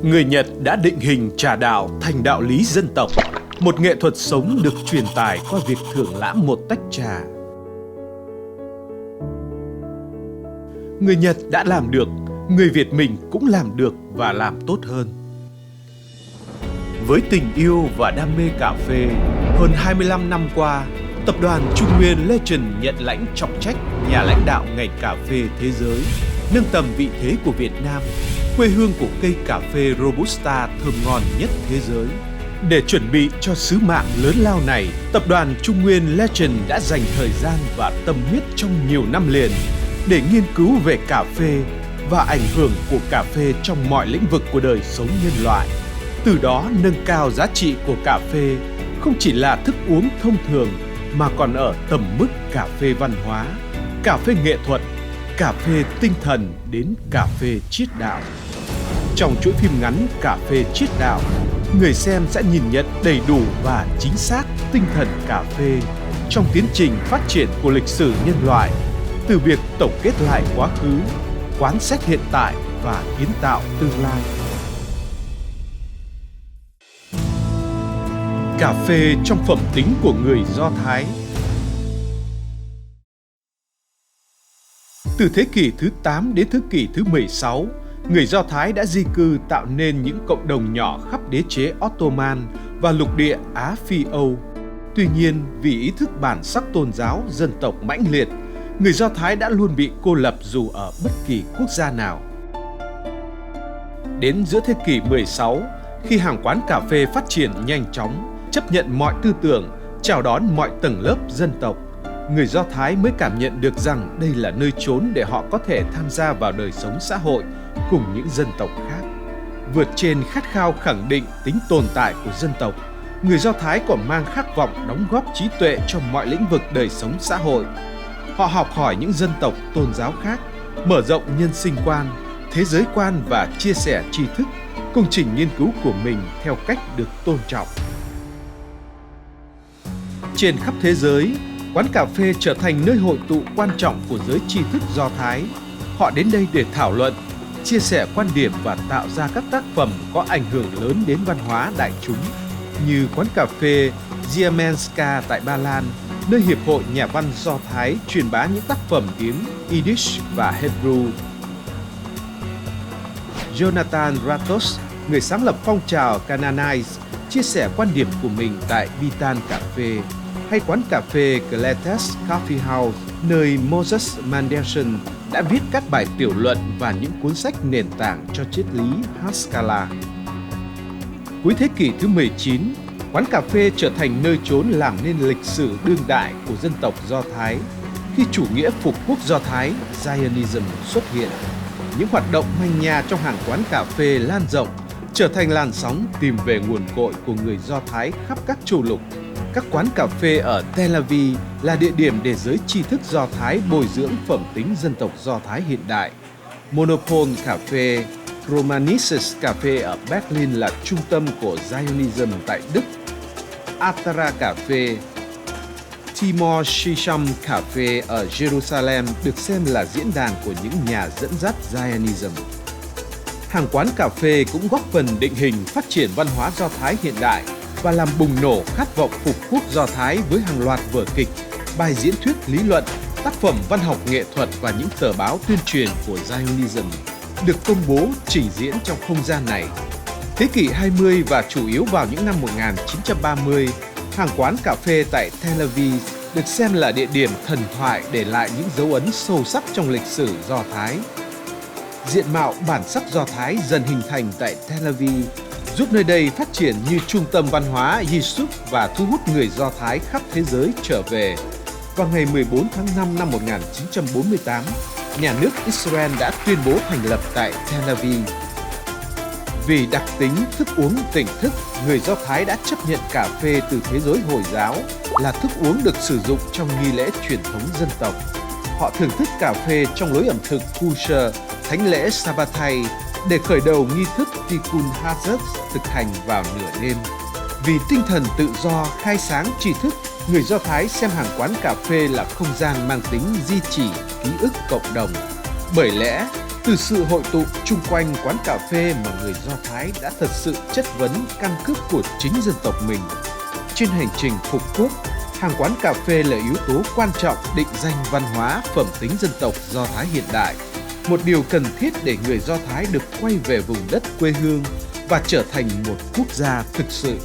Người Nhật đã định hình trà đạo thành đạo lý dân tộc, một nghệ thuật sống được truyền tải qua việc thưởng lãm một tách trà. Người Nhật đã làm được, người Việt mình cũng làm được và làm tốt hơn. Với tình yêu và đam mê cà phê, hơn 25 năm qua, tập đoàn Trung Nguyên Legend nhận lãnh trọng trách nhà lãnh đạo ngành cà phê thế giới, nâng tầm vị thế của Việt Nam, quê hương của cây cà phê Robusta thơm ngon nhất thế giới. Để chuẩn bị cho sứ mạng lớn lao này, tập đoàn Trung Nguyên Legend đã dành thời gian và tâm huyết trong nhiều năm liền để nghiên cứu về cà phê và ảnh hưởng của cà phê trong mọi lĩnh vực của đời sống nhân loại. Từ đó nâng cao giá trị của cà phê không chỉ là thức uống thông thường mà còn ở tầm mức cà phê văn hóa, cà phê nghệ thuật, cà phê tinh thần đến cà phê triết đạo. Trong chuỗi phim ngắn Cà phê triết đạo, người xem sẽ nhìn nhận đầy đủ và chính xác tinh thần cà phê trong tiến trình phát triển của lịch sử nhân loại, từ việc tổng kết lại quá khứ, quán xét hiện tại và kiến tạo tương lai. Cà phê trong phẩm tính của người Do Thái. Từ thế kỷ thứ 8 đến thế kỷ thứ 16, người Do Thái đã di cư tạo nên những cộng đồng nhỏ khắp đế chế Ottoman và lục địa Á Phi Âu. Tuy nhiên, vì ý thức bản sắc tôn giáo, dân tộc mãnh liệt, người Do Thái đã luôn bị cô lập dù ở bất kỳ quốc gia nào. Đến giữa thế kỷ 16, khi hàng quán cà phê phát triển nhanh chóng, chấp nhận mọi tư tưởng, chào đón mọi tầng lớp dân tộc, người Do Thái mới cảm nhận được rằng đây là nơi chốn để họ có thể tham gia vào đời sống xã hội cùng những dân tộc khác. Vượt trên khát khao khẳng định tính tồn tại của dân tộc, người Do Thái còn mang khát vọng đóng góp trí tuệ cho mọi lĩnh vực đời sống xã hội. Họ học hỏi những dân tộc tôn giáo khác, mở rộng nhân sinh quan, thế giới quan và chia sẻ tri thức, công trình nghiên cứu của mình theo cách được tôn trọng. Trên khắp thế giới, quán cà phê trở thành nơi hội tụ quan trọng của giới tri thức Do Thái. Họ đến đây để thảo luận, chia sẻ quan điểm và tạo ra các tác phẩm có ảnh hưởng lớn đến văn hóa đại chúng, như quán cà phê Ziemianska tại Ba Lan, nơi Hiệp hội Nhà văn Do Thái truyền bá những tác phẩm tiếng Yiddish và Hebrew. Jonathan Ratos, người sáng lập phong trào Canaanites, chia sẻ quan điểm của mình tại Bitan Cà phê, hay quán cà phê Cletus Coffee House, nơi Moses Mendelssohn đã viết các bài tiểu luận và những cuốn sách nền tảng cho triết lý Haskalah. Cuối thế kỷ thứ 19, quán cà phê trở thành nơi chốn làm nên lịch sử đương đại của dân tộc Do Thái khi chủ nghĩa phục quốc Do Thái Zionism xuất hiện. Những hoạt động manh nha trong hàng quán cà phê lan rộng, trở thành làn sóng tìm về nguồn cội của người Do Thái khắp các châu lục. Các quán cà phê ở Tel Aviv là địa điểm để giới tri thức Do Thái bồi dưỡng phẩm tính dân tộc Do Thái hiện đại. Monopol Cà phê, Romanisches Cà phê ở Berlin là trung tâm của Zionism tại Đức. Atara Cà phê, Timor Shisham Cà phê ở Jerusalem được xem là diễn đàn của những nhà dẫn dắt Zionism. Hàng quán cà phê cũng góp phần định hình phát triển văn hóa Do Thái hiện đại và làm bùng nổ khát vọng phục quốc Do Thái với hàng loạt vở kịch, bài diễn thuyết lý luận, tác phẩm văn học nghệ thuật và những tờ báo tuyên truyền của Zionism được công bố trình diễn trong không gian này. Thế kỷ 20 và chủ yếu vào những năm 1930, hàng quán cà phê tại Tel Aviv được xem là địa điểm thần thoại để lại những dấu ấn sâu sắc trong lịch sử Do Thái. Diện mạo bản sắc Do Thái dần hình thành tại Tel Aviv, giúp nơi đây phát triển như trung tâm văn hóa Yishuv và thu hút người Do Thái khắp thế giới trở về. Vào ngày 14 tháng 5 năm 1948, nhà nước Israel đã tuyên bố thành lập tại Tel Aviv. Vì đặc tính thức uống tỉnh thức, người Do Thái đã chấp nhận cà phê từ thế giới Hồi giáo là thức uống được sử dụng trong nghi lễ truyền thống dân tộc. Họ thưởng thức cà phê trong lối ẩm thực kosher, thánh lễ Sabbatai để khởi đầu nghi thức Tikkun Hatzot thực hành vào nửa đêm. Vì tinh thần tự do, khai sáng tri thức, người Do Thái xem hàng quán cà phê là không gian mang tính di chỉ, ký ức cộng đồng. Bởi lẽ, Từ sự hội tụ chung quanh quán cà phê mà người Do Thái đã thật sự chất vấn căn cước của chính dân tộc mình. Trên hành trình phục quốc, hàng quán cà phê là yếu tố quan trọng định danh văn hóa phẩm tính dân tộc Do Thái hiện đại, một điều cần thiết để người Do Thái được quay về vùng đất quê hương và trở thành một quốc gia thực sự.